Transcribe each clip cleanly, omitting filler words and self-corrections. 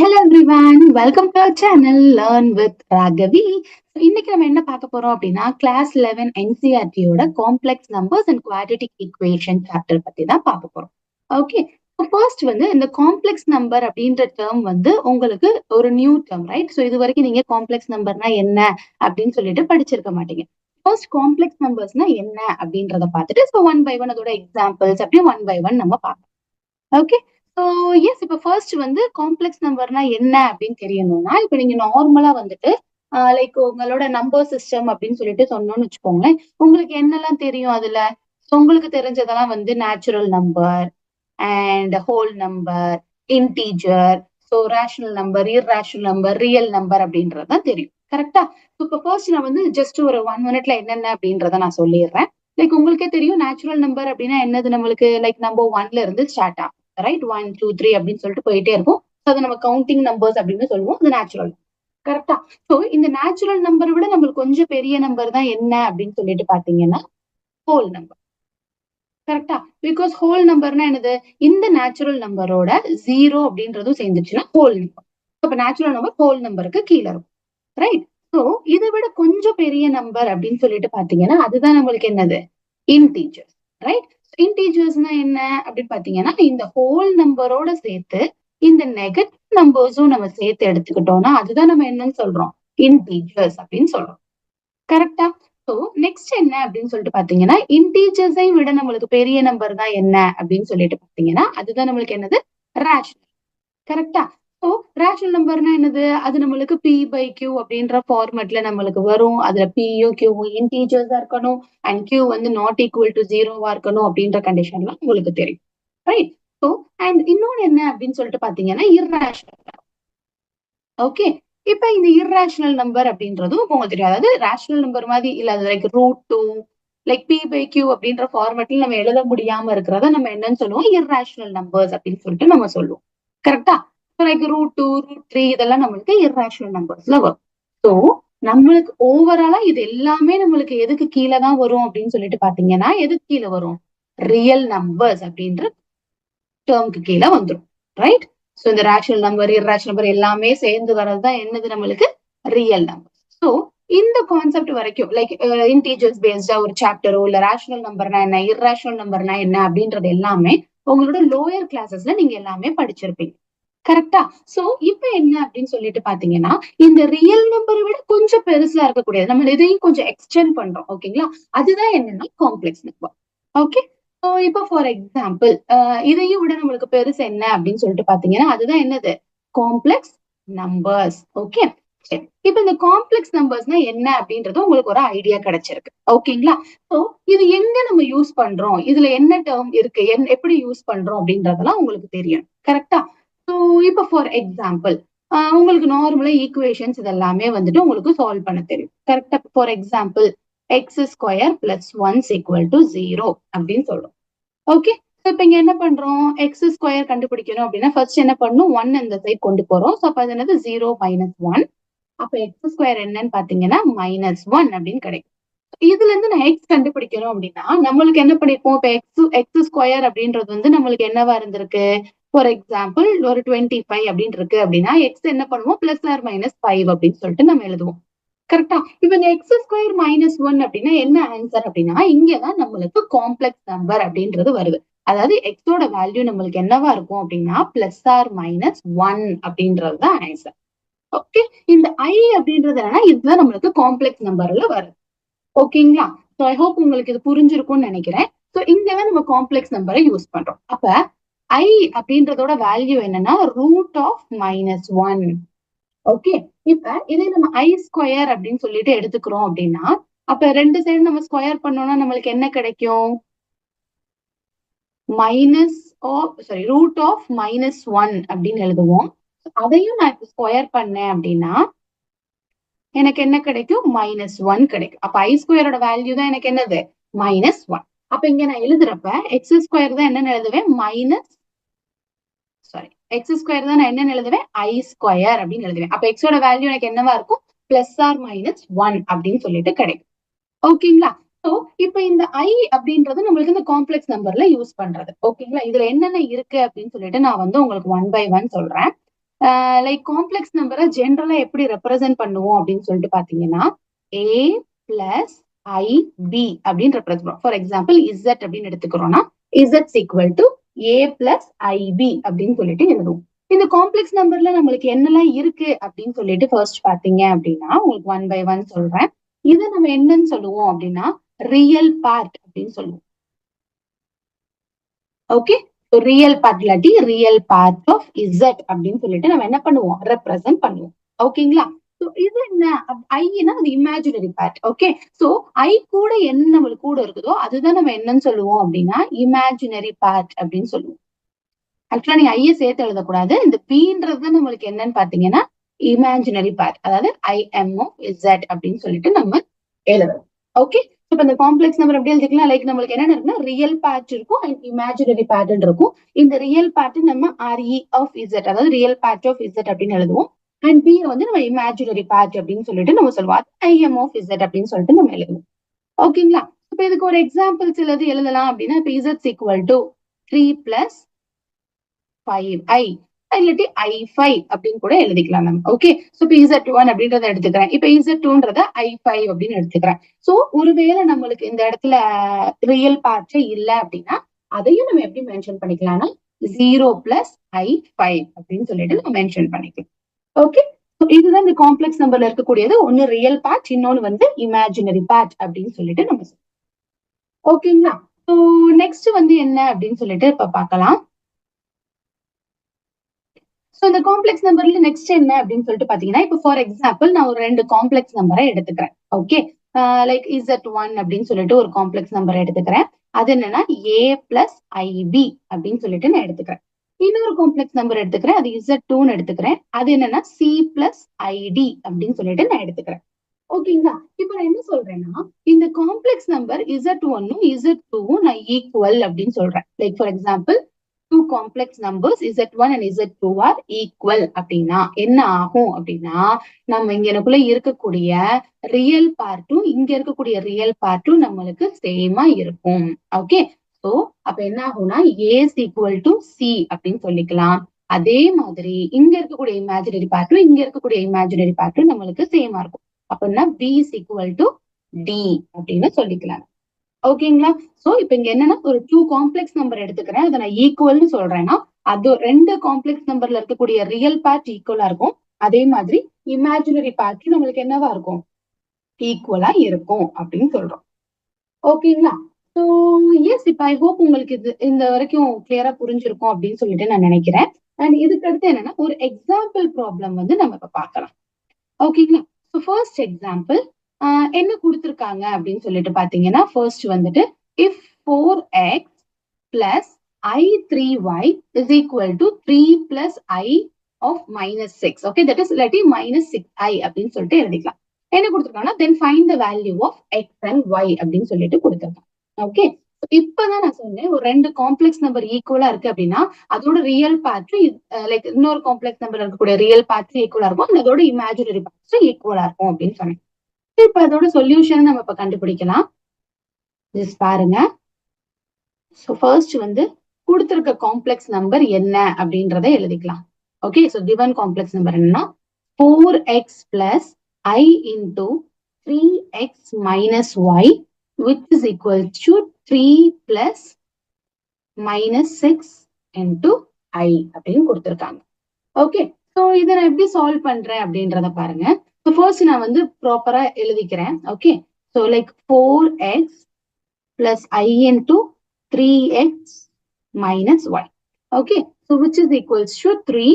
Hello everyone, welcome to our channel Learn with Ragavi. இன்னைக்கு நம்ம என்ன பார்க்க போறோம் அப்படின்னா கிளாஸ் 11 NCERT-யோட complex numbers and quadratic equation chapter பத்தி தான் பார்க்க போறோம். ஓகே, ஃபர்ஸ்ட் இந்த காம்ப்ளெக்ஸ் நம்பர் அப்படின்ற டேர்ம் உங்களுக்கு ஒரு நியூ டேர்ம், ரைட்? ஸோ இது வரைக்கும் நீங்க காம்ப்ளெக்ஸ் நம்பர்னா என்ன அப்படின்னு சொல்லிட்டு படிச்சிருக்க மாட்டீங்க. ஃபர்ஸ்ட் காம்ப்ளெக்ஸ் நம்பர்ஸ்னா என்ன அப்படின்றத பார்த்துட்டு ஸோ ஒன் பை ஒன் அதோட எக்ஸாம்பிள்ஸ் அப்படியே ஒன் பை ஒன் நம்ம பார்க்கலாம். ஓகே, ஸோ எஸ், இப்போ ஃபர்ஸ்ட் காம்ப்ளெக்ஸ் நம்பர்னா என்ன அப்படின்னு தெரியணும்னா இப்போ நீங்க நார்மலா லைக் உங்களோட நம்பர் சிஸ்டம் அப்படின்னு சொல்லிட்டு சொன்னோம்னு வச்சுக்கோங்களேன். உங்களுக்கு என்னெல்லாம் தெரியும் அதுல? உங்களுக்கு தெரிஞ்சதெல்லாம் natural number and whole number, integer, so rational number, irrational number, real number அப்படின்றது தான் தெரியும். கரெக்டா? இப்போ ஃபர்ஸ்ட் நான் ஜஸ்ட் ஒரு 1 மினிட்ல என்னென்ன அப்படின்றத நான் சொல்லிடுறேன். லைக் உங்களுக்கே தெரியும் நேச்சுரல் நம்பர் அப்படின்னா என்னது, நம்மளுக்கு லைக் நம்பர் 1ல இருந்து ஸ்டார்ட் ஆகும், ரைட்? 1 2 3 அப்படின்னு சொல்லிட்டு போயிட்டே இருக்கும். அதை நம்ம கவுண்டிங் நம்பர்ஸ் அப்படின்னு சொல்லுவோம். அது நேச்சுரல். கரெக்டா? சோ இந்த நேச்சுரல் நம்பரை விட நம்மளுக்கு கொஞ்சம் பெரிய நம்பர் தான் என்ன அப்படின்னு சொல்லிட்டு பாத்தீங்கன்னா ஹோல் நம்பர். கரெக்டா? பிகாஸ் ஹோல் நம்பர்னா என்னது, இந்த நேச்சுரல் நம்பரோட 0 அப்படின்றதும் சேர்ந்துச்சுன்னா ஹோல் நம்பர். அப்ப நேச்சுரல் நம்பர் ஹோல் நம்பருக்கு கீழே இருக்கும், ரைட்? சோ இதை விட கொஞ்சம் பெரிய நம்பர் அப்படின்னு சொல்லிட்டு பாத்தீங்கன்னா அதுதான் நம்மளுக்கு என்னது, இன்டீஜர்ஸ், ரைட்? இன்டீஜர்ஸ்னா என்ன அப்படின்னு பாத்தீங்கன்னா இந்த ஹோல் நம்பரோட சேர்த்து இந்த நெகட்டிவ் நம்பர்ஸும் நம்ம சேர்த்து எடுத்துக்கிட்டோம்னா அதுதான் நம்ம என்னன்னு சொல்றோம், இன்டீஜர்ஸ் அப்படின்னு சொல்றோம். கரெக்டா? சோ நெக்ஸ்ட் என்ன அப்படின்னு சொல்லிட்டு பாத்தீங்கன்னா இன்டீஜர்ஸை விட நம்மளுக்கு பெரிய நம்பர் தான் என்ன அப்படின்னு சொல்லிட்டு பாத்தீங்கன்னா அதுதான் நம்மளுக்கு என்னது, ரேஷனல். கரெக்டா? ஸோ ரேஷனல் நம்பர்னா என்னது, அது நம்மளுக்கு பி பை கியூ அப்படின்ற ஃபார்மேட்ல நம்மளுக்கு வரும். அதுல பியும் கியூவும் இன்டீஜர்ஸா இருக்கணும் and Q not equal to 0வா இருக்கணும் அப்படின்ற கண்டிஷன்லாம் உங்களுக்கு தெரியும், ரைட்? ஸோ அண்ட் இன்னொன்னு என்ன அப்படின்னு சொல்லிட்டு பாத்தீங்கன்னா இர்ரேஷனல். ஓகே, இப்ப இந்த இர்ரேஷனல் நம்பர் அப்படின்றதும் உங்களுக்கு தெரியும். அதாவது ரேஷனல் நம்பர் மாதிரி இல்ல, அது like √2 like p by q அப்படின்ற ஃபார்மேட்ல நம்ம எழுத முடியாம இருக்கிறத நம்ம என்னன்னு சொல்லுவோம், இர்ரேஷனல் நம்பர்ஸ் அப்படின்னு சொல்லிட்டு நம்ம சொல்லுவோம். கரெக்டா? லைக் √2 √3 இதெல்லாம் நம்மளுக்கு இர்ரேஷனல் நம்பர்ஸ்ல வரும். ஸோ நம்மளுக்கு ஓவராலா இது எல்லாமே நம்மளுக்கு எதுக்கு கீழே தான் வரும் அப்படின்னு சொல்லிட்டு பாத்தீங்கன்னா எதுக்கு கீழே வரும், ரியல் நம்பர்ஸ் அப்படின்ற டேர்முக்கு கீழே வந்துடும், ரைட்? ஸோ இந்த ரேஷனல் நம்பர் இர்ரேஷனல் நம்பர் எல்லாமே சேர்ந்து வர்றதுதான் என்னது, நம்மளுக்கு ரியல் நம்பர். ஸோ இந்த கான்செப்ட் வரைக்கும் லைக் இன்டீஜர்ஸ் பேஸ்டா ஒரு சாப்டரோ இல்ல ரேஷனல் நம்பர்னா என்ன, இர்ரேஷனல் நம்பர்னா என்ன அப்படின்றது எல்லாமே உங்களோட லோயர் கிளாஸஸ்ல நீங்க எல்லாமே படிச்சிருப்பீங்க. கரெக்டா? சோ இப்ப என்ன அப்படின்னு சொல்லிட்டு பாத்தீங்கன்னா இந்த ரியல் நம்பரை விட கொஞ்சம் பெருசா இருக்கக்கூடியது நம்ம இதையும் கொஞ்சம் எக்ஸ்டெண்ட் பண்றோம். ஓகேங்களா? அதுதான் என்னன்னா காம்ப்ளெக்ஸ் நம்பர். ஓகே, ஸோ இப்போ ஃபார் எக்ஸாம்பிள் இதையும் விட நம்மளுக்கு பெருசு என்ன அப்படின்னு சொல்லிட்டு பாத்தீங்கன்னா அதுதான் என்னது, காம்ப்ளெக்ஸ் நம்பர்ஸ். ஓகே, சரி. இப்ப இந்த காம்ப்ளெக்ஸ் நம்பர்ஸ்னா என்ன அப்படின்றது உங்களுக்கு ஒரு ஐடியா கிடைச்சிருக்கு. ஓகேங்களா? சோ இது எங்க நம்ம யூஸ் பண்றோம், இதுல என்ன டேர்ம் இருக்கு, எப்படி யூஸ் பண்றோம் அப்படின்றதெல்லாம் உங்களுக்கு தெரியும். கரெக்டா? ஸோ இப்போ ஃபார் எக்ஸாம்பிள் உங்களுக்கு நார்மலா ஈக்குவேஷன்ஸ் இதெல்லாமே உங்களுக்கு சால்வ் பண்ண தெரியும். கரெக்டா? ஃபார் எக்ஸாம்பிள் x² + 1 = 0 அப்படின்னு சொல்றோம். ஓகே, இப்ப இங்க என்ன பண்றோம், x² கண்டுபிடிக்கணும் அப்படின்னா ஃபர்ஸ்ட் என்ன பண்ணணும், 1 இந்த சைட் கொண்டு போறோம். ஸோ அப்ப அது என்னது, 0 - 1. அப்ப x² என்னன்னு பாத்தீங்கன்னா -1 அப்படின்னு கிடைக்கும். இதுல இருந்து நான் எக்ஸ் கண்டுபிடிக்கணும் அப்படின்னா நம்மளுக்கு என்ன பண்ணிருப்போம், இப்ப x² அப்படின்றது நம்மளுக்கு என்னவா இருந்திருக்கு, ஃபார் எக்ஸாம்பிள் ஒரு 25 அப்படின்னு இருக்கு அப்படின்னா எக்ஸ் என்ன பண்ணுவோம், +or-5 அப்படின்னு சொல்லிட்டு நம்ம எழுதுவோம். கரெக்டா? இப்ப இந்த x² -1 அப்படின்னா என்ன ஆன்சர் அப்படின்னா இங்கதான் நம்மளுக்கு காம்ப்ளெக்ஸ் நம்பர் அப்படின்றது வருது. அதாவது எக்ஸோட வேல்யூ நம்மளுக்கு என்னவா இருக்கும் அப்படின்னா +or-1 அப்படின்றதுதான் ஆன்சர். ஓகே, இந்த ஐ அப்படின்றது என்னன்னா இதுதான் நம்மளுக்கு காம்ப்ளெக்ஸ் நம்பர்ல வருது. ஓகேங்களா? ஸோ ஐ ஹோப் உங்களுக்கு இது புரிஞ்சிருக்கும்னு நினைக்கிறேன். ஸோ இங்கதான் நம்ம காம்ப்ளெக்ஸ் நம்பரை யூஸ் பண்றோம். அப்ப ஐ அப்படின்றதோட வேல்யூ என்னன்னா √(-1). ஓகே, இப்ப இதே நம்ம I² அப்படின்னு சொல்லிட்டு எடுத்துக்கிறோம் அப்படின்னா அப்ப ரெண்டு சைடு நம்ம ஸ்கொயர் பண்ணோம்னா நம்மளுக்கு என்ன கிடைக்கும், √(-1) அப்படின்னு எழுதுவோம். அதையும் நான் இப்ப ஸ்கொயர் பண்ணேன் அப்படின்னா எனக்கு என்ன கிடைக்கும், -1 கிடைக்கும். அப்ப I² வேல்யூ தான் எனக்கு என்னது, -1. அப்ப இங்க நான் எழுதுறப்ப x² தான் என்ன எழுதுவேன், x² தான் நான் என்ன எழுதுவேன், I² அப்படின்னு எழுதுவேன். அப்ப எக்ஸோட வேல்யூ எனக்கு என்னவா இருக்கும், +or-1 அப்படின்னு சொல்லிட்டு கிடைக்கும். ஓகேங்களா? சோ இப்ப இந்த ஐ அப்படின்றது நம்மளுக்கு இந்த காம்ப்ளெக்ஸ் நம்பர்ல யூஸ் பண்றது. ஓகேங்களா? இதுல என்னென்ன இருக்கு அப்படின்னு சொல்லிட்டு நான் உங்களுக்கு ஒன் பை ஒன் சொல்றேன். லைக் காம்ப்ளெக்ஸ் நம்பரை ஜென்ரலா எப்படி ரெப்ரசென்ட் பண்ணுவோம் அப்படின்னு சொல்லிட்டு பாத்தீங்கன்னா ஏ பிளஸ் ஐ பி அப்படின்னு ரெப்ரசென்ட் பண்ணுவோம். ஃபார் எக்ஸாம்பிள் இசட் அப்படின்னு எடுத்துக்கிறோம்னா Z equal to A plus I B அப்படின்னு சொல்லிட்டு எழுதுவோம். இந்த காம்ப்ளெக்ஸ் நம்பர்ல நம்மளுக்கு என்னெல்லாம் இருக்கு அப்படின்னு சொல்லிட்டு ஃபர்ஸ்ட் பாத்தீங்க அப்படின்னா உங்களுக்கு 1 by 1 சொல்றேன். இதை நம்ம என்னன்னு சொல்லுவோம் அப்படின்னா ரியல் பார்ட் அப்படின்னு சொல்லுவோம். ஓகே, ரியல் பார்ட் இல்லாட்டி ரியல் பார்ட் ஆஃப் இசட் அப்படின்னு சொல்லிட்டு நம்ம என்ன பண்ணுவோம் ரெப்ரசென்ட் பண்ணுவோம். ஓகேங்களா? இது என்ன ஐனா அது imaginary part. Okay, so I கூட என்ன நம்மளுக்கு கூட இருக்குதோ அதுதான் நம்ம என்னன்னு சொல்லுவோம் அப்படின்னா இமேஜினரி பார்ட் அப்படின்னு சொல்லுவோம். ஆக்சுவலா நீங்க ஐய சேர்த்து எழுதக்கூடாது. இந்த பீன்றது நம்மளுக்கு என்னன்னு பாத்தீங்கன்னா இமேஜினரி பார்ட், அதாவது ஐஎம் ஆஃப் இசட் அப்படின்னு சொல்லிட்டு நம்ம எழுதுறோம். ஓகே, இப்ப இந்த காம்ப்ளெக்ஸ் நம்பர் எப்படி எழுதிக்கலாம், லைக் நம்மளுக்கு என்ன இருக்குன்னா ரியல் பார்ட் இருக்கும் அண்ட் இமேஜினரி பார்ட் இருக்கும். இந்த ரியல் பார்ட் நம்ம RE ஆஃப் இசட், அதாவது ரியல் பார்ட் ஆஃப் இசட் அப்படின்னு எழுதுவோம். அண்ட் பி வந்து நம்ம இமேஜினரி பார்ட் அப்படின்னு சொல்லிட்டு நம்ம சொல்லுவோம். ஐஎம் ஆஃப் இசட் அப்படின்னு சொல்லிட்டு நம்ம எழுதுவோம். ஓகேங்களா? இப்ப இதுக்கு ஒரு எக்ஸாம்பிள் சிலது எழுதலாம் அப்படின்னா இப்ப Z equal to 3 plus 5i இல்லாட்டி i5 அப்படின்னு கூட எழுதிக்கலாம் நம்ம. ஓகே, சோ இப்ப Z1 அப்படின்றத எடுத்துக்கிறேன். இப்ப Z2ன்றத i5 அப்படின்னு எடுத்துக்கிறேன். சோ ஒருவேளை நம்மளுக்கு இந்த இடத்துல ரியல் பார்ட் இல்ல அப்படின்னா அதையும் நம்ம எப்படி மென்ஷன் பண்ணிக்கலாம்னா 0 பிளஸ் i5 அப்படின்னு சொல்லிட்டு நம்ம மென்ஷன் பண்ணிக்கலாம். ஓகே, இதுதான் இந்த காம்ப்ளெக்ஸ் நம்பர்ல இருக்கக்கூடியது. ஒன்னு ரியல் பார்ட், இன்னொன்னு வந்து இமேஜினரி பார்ட் அப்படின்னு சொல்லிட்டு நம்ம சொல்றோம். ஓகேங்களா? ஸோ நெக்ஸ்ட் வந்து என்ன அப்படின்னு சொல்லிட்டு இப்ப பார்க்கலாம். சோ இந்த காம்ப்ளெக்ஸ் நம்பர்ல நெக்ஸ்ட் என்ன அப்படின்னு சொல்லிட்டு பாத்தீங்கன்னா இப்ப ஃபார் எக்ஸாம்பிள் நான் ஒரு 2 காம்ப்ளெக்ஸ் நம்பரை எடுத்துக்கிறேன். ஓகே, லைக் Z1 அப்படின்னு சொல்லிட்டு ஒரு காம்ப்ளெக்ஸ் நம்பரை எடுத்துக்கிறேன். அது என்னன்னா A பிளஸ் IB அப்படின்னு சொல்லிட்டு நான் எடுத்துக்கிறேன். இன்னொரு காம்ப்ளெக்ஸ் நம்பர் எடுத்துக்கிறேன், அது Z2ன்னு எடுத்துக்கிறேன். அது என்னன்னா C பிளஸ் ID அப்படின்னு சொல்லிட்டு நான் எடுத்துக்கிறேன். ஓகேங்களா? இப்ப நான் என்ன சொல்றேன்னா இந்த காம்ப்ளெக்ஸ் நம்பர் Z1ம் Z2வும் நான் ஈக்குவல் அப்படின்னு சொல்றேன். Like for example two complex numbers Z1 and Z2 are equal அப்படின்னா என்ன ஆகும் அப்படின்னா நம்ம இங்க எனக்குள்ள இருக்கக்கூடிய ரியல் பார்ட்டும் இங்க இருக்கக்கூடிய ரியல் பார்ட்டும் நம்மளுக்கு சேமா இருக்கும். ஓகே, சோ அப்ப என்ன ஆகும்னா A is equal to C அப்படின்னு சொல்லிக்கலாம். அதே மாதிரி இங்க இருக்கக்கூடிய இமேஜினரி பார்ட்டும் இங்க இருக்கக்கூடிய இமேஜினரி பார்ட்டும் நம்மளுக்கு சேமா இருக்கும். அப்படின்னா B is equal to D அப்படின்னு சொல்லிக்கலாம். ஓகேங்களா? சோ இப்ப இங்க என்னன்னா ஒரு 2 காம்ப்ளெக்ஸ் நம்பர் எடுத்துக்கிறேன், அதை நான் ஈக்குவல்னு சொல்றேன்னா அது 2 காம்ப்ளெக்ஸ் நம்பர்ல இருக்கக்கூடிய ரியல் பார்ட் ஈக்குவலா இருக்கும். அதே மாதிரி இமேஜினரி பார்ட் நம்மளுக்கு என்னவா இருக்கும் ஈக்குவலா இருக்கும் அப்படின்னு சொல்றோம். ஓகேங்களா? ஸோ எஸ், இப்ப ஐ ஹோப் உங்களுக்கு இது இந்த வரைக்கும் கிளியரா புரிஞ்சிருக்கும் அப்படின்னு சொல்லிட்டு நான் நினைக்கிறேன். அண்ட் இதுக்கு அடுத்து என்னன்னா ஒரு எக்ஸாம்பிள் ப்ராப்ளம் வந்து நம்ம இப்ப பார்க்கலாம். ஓகேங்களா? ஸோ ஃபர்ஸ்ட் எக்ஸாம்பிள் என்ன கொடுத்துருக்காங்க அப்படின்னு சொல்லிட்டு பாத்தீங்கன்னா ஃபர்ஸ்ட் வந்துட்டு if 4x plus I3y is equal to 3 plus I of minus 6. Okay, that is இல்லாட்டி minus 6i அப்படின்னு சொல்லிட்டு எழுதிக்கலாம். என்ன கொடுத்துருக்காங்கன்னா then find the value of x and y அப்படின்னு சொல்லிட்டு கொடுத்துருக்காங்க. ஓகே, இப்பதான் நான் சொன்னேன் ஒரு 2 காம்ப்ளெக்ஸ் நம்பர் ஈக்குவலா இருக்கு அப்படின்னா அதோட ரியல் பார்ட்டும் லைக் இன்னொரு காம்ப்ளெக்ஸ் நம்பர் இருக்கக்கூடிய ரியல் பார்ட்டும் ஈக்குவலா இருக்கும், அதோட இமேஜினரி பார்ட்ஸும் ஈக்குவலா இருக்கும் அப்படின்னு சொன்னேன். இப்ப அதோட சொல்யூஷன் நம்ம இப்ப கண்டுபிடிக்கலாம். ஜஸ்ட் பாருங்க. சோ ஃபர்ஸ்ட் வந்து கொடுத்திருக்க காம்ப்ளெக்ஸ் நம்பர் என்ன அப்படின்றத எழுதிக்கலாம். Okay, so given complex number என்னன்னா 4x plus I into 3x minus y which is equal to 3 plus minus 6 into I அப்படின்னு கொடுத்திருக்காங்க. ஓகே, சோ இதை நான் எப்படி சால்வ் பண்றேன் அப்படின்றத பாருங்க. ஸோ ஃபர்ஸ்ட் நான் வந்து ப்ராப்பரா எழுதிக்கிறேன். Okay, so like 4x plus I into 3x minus y. Okay, so which is equals to 3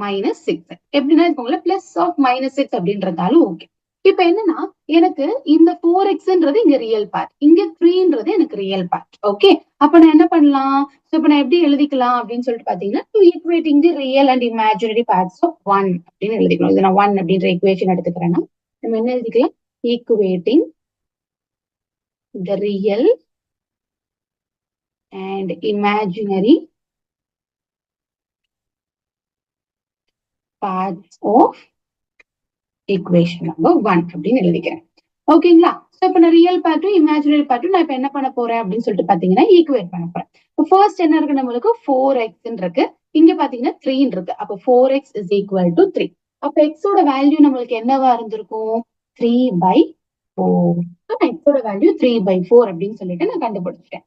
minus 6. எப்படின்னா இருக்கவங்கள பிளஸ் ஆஃப் மைனஸ் 6 அப்படின்றதாலும் ஓகே. இப்ப என்னன்னா எனக்கு இந்த 4xன்றது இங்க ரியல் பார்ட், இங்க 3ன்றது எனக்கு ரியல் பார்ட். ஓகே, அப்ப நான் என்ன பண்ணலாம், சோ இப்ப நான் எப்படி எழுதிக்கலாம் அப்படின்னு சொல்லிட்டு பாத்தீங்கன்னா to equating the real and imaginary parts of 1 அப்படின்னு எழுதிக்கணும். இது நான் 1 அப்படின்ற ஈக்குவேஷன் எடுத்துக்கிறேன்னா நம்ம என்ன எழுதிக்கலாம், equating the real and imaginary parts of equation number 1 அப்படின்னு எழுதிக்கிறேன். ஓகேங்களா? சோ இப்ப நான் ரியல் பார்ட்டும் இமேஜினரி பார்ட்டும் நான் இப்ப என்ன பண்ண போறேன் அப்படின்னு சொல்லிட்டு பாத்தீங்கன்னா ஈக்குவேட் பண்ண போறேன். ஃபர்ஸ்ட் என்ன இருக்கு நம்மளுக்கு 4x இருக்கு, இங்க பாத்தீங்கன்னா 3 இருக்கு. அப்ப 4x is equal to 3. அப்ப x ஓட வேல்யூ நம்மளுக்கு என்னவா இருந்திருக்கும்? 3/4. x ஓட வேல்யூ 3/4 அப்படின்னு சொல்லிட்டு நான் கண்டுபிடிச்சிட்டேன்.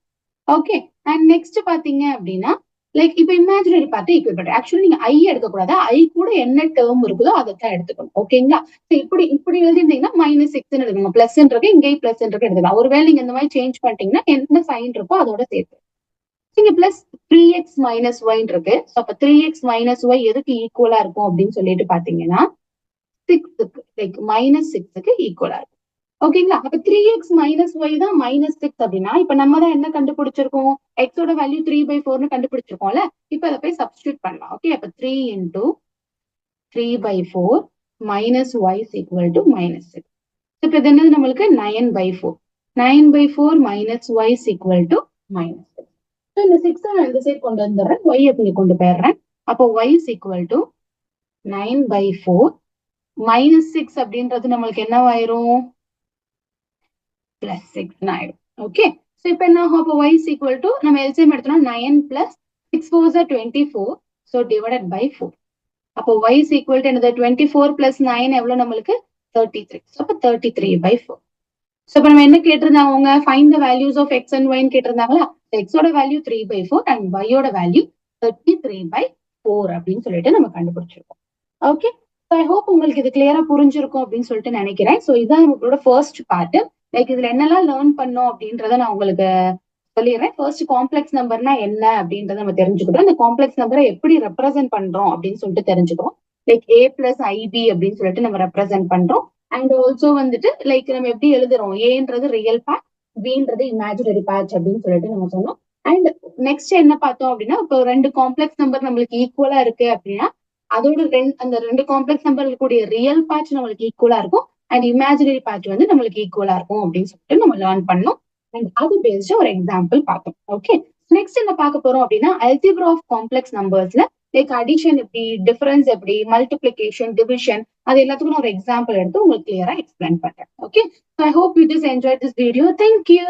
ஓகே. அண்ட் நெக்ஸ்ட் பாத்தீங்க அப்படின்னா லைக் இப்ப இமேஜினரி பார்ட் ஈக்குவல் பண்றேன். ஆக்சுவலி நீங்க ஐ எடுக்கக்கூடாது. ஐ கூட என்ன டேர்ம் இருக்குதோ அதை தான் எடுத்துக்கணும். ஓகேங்களா? இப்படி இப்படி எழுதிருந்தீங்கன்னா -6 எழுதுங்க. பிளஸ் இருக்கு, இங்கேயும் பிளஸ் இருக்கு எடுத்துக்கலாம். ஒருவேளை நீங்க இந்த மாதிரி சேஞ்ச் பண்ணிட்டீங்கன்னா என்ன சைன் இருக்கோ அதோட சேர்த்து இங்க பிளஸ் 3x மைனஸ் ஒய் இருக்கு. அப்ப 3x மைனஸ் ஒய் எதுக்கு ஈக்குவலா இருக்கும் அப்படின்னு சொல்லிட்டு பாத்தீங்கன்னா 6க்கு லைக் -6க்கு ஈக்குவலா இருக்கும். ஓகேங்களா? அப்ப 3x மைனஸ் ஒய் தான் -6 அப்படின்னா இப்ப நம்ம தான் என்ன கண்டுபிடிச்சிருக்கோம்? x ஓட வேல்யூ 3/4ன்னு கண்டுபிடிச்சிருக்கோம்ல. இப்ப அதை போய் சப்ஸ்டியூட் பண்ணலாம். ஓகே. அப்ப 3 into 3/4 minus y is equal to -6. இப்ப இது என்னது நம்மளுக்கு 9/4. 9/4 minus y is equal to -6. இந்த 6 நான் இந்த சைடு கொண்டு வந்துடுறேன். y அப்படி கொண்டு போயிடுறேன். அப்போ y is equal to 9/4 -6 அப்படின்றது நம்மளுக்கு என்னவாயிரும்? +6 ஆயிடும். ஓகே. சோ இப்போ என்ன ஆகும்? அப்போ y is equal to நம்ம LCM எடுத்தோம்னா 9 plus 6 4s are 24. So divided by 4. அப்போ y is equal to என்னது? 24 plus 9 எவ்வளவு நம்மளுக்கு? 33. So அப்போ 33/4. சோ இப்ப நம்ம என்ன கேட்டிருந்தாங்க? Find the values of x and y கேட்டிருந்தாங்களா? x ஓட வேல்யூ 3/4 and y ஓட வேல்யூ 33/4 அப்படின்னு சொல்லிட்டு நம்ம கண்டுபிடிச்சிருக்கோம். ஓகே. ஐ ஹோப் உங்களுக்கு இது கிளியரா புரிஞ்சிருக்கும் அப்படின்னு சொல்லிட்டு நினைக்கிறேன். சோ இதான் நம்மளோட ஃபர்ஸ்ட் பார்ட். லைக் இதுல என்னெல்லாம் லேர்ன் பண்ணோம் அப்படின்றத நான் உங்களுக்கு சொல்லிடுறேன். ஃபர்ஸ்ட் காம்ப்ளெக்ஸ் நம்பர்னா என்ன அப்படின்றத நம்ம தெரிஞ்சுக்கிட்டோம். அந்த காம்ப்ளெக்ஸ் நம்பரை எப்படி ரெப்ரசென்ட் பண்றோம் அப்படின்னு சொல்லிட்டு தெரிஞ்சுக்கிறோம். லைக் a plus ib அப்படின்னு சொல்லிட்டு நம்ம ரெப்ரசென்ட் பண்றோம். அண்ட் ஆல்சோ வந்துட்டு லைக் நம்ம எப்படி எழுதுறோம்? ஏன்றது ரியல் பார்ட், பின்றது இமேஜினரி பார்ட் அப்படின்னு சொல்லிட்டு நம்ம சொன்னோம். அண்ட் நெக்ஸ்ட் என்ன பார்த்தோம் அப்படின்னா இப்போ 2 காம்ப்ளெக்ஸ் நம்பர் நம்மளுக்கு ஈக்குவலா இருக்கு அப்படின்னா அதோட அந்த 2 காம்ப்ளெக்ஸ் நம்பர் கூடிய ரியல் பார்ட் நம்மளுக்கு ஈக்குவலா இருக்கும் அண்ட் இமேஜினரி பார்ட் வந்து நம்மளுக்கு ஈக்குவலா இருக்கும் அப்படின்னு சொல்லிட்டு நம்ம லேர்ன் பண்ணோம். அண்ட் அது பேஸ்ட் ஒரு எக்ஸாம்பிள் பார்த்தோம். ஓகே. நெக்ஸ்ட் என்ன பார்க்க போறோம் அப்படின்னா அல்ஜிப்ரா ஆஃப் காம்ப்ளெக்ஸ் நம்பர்ஸ்ல லைக் அடிஷன் எப்படி, டிஃபரன்ஸ் எப்படி, மல்டிபிளிகேஷன், டிவிஷன் அது எல்லாத்துக்கும் நான் ஒரு எக்ஸாம்பிள் எடுத்து உங்களுக்கு கிளியரா எக்ஸ்பிளைன் பண்றேன். Okay. I hope you just enjoy this video. Thank you.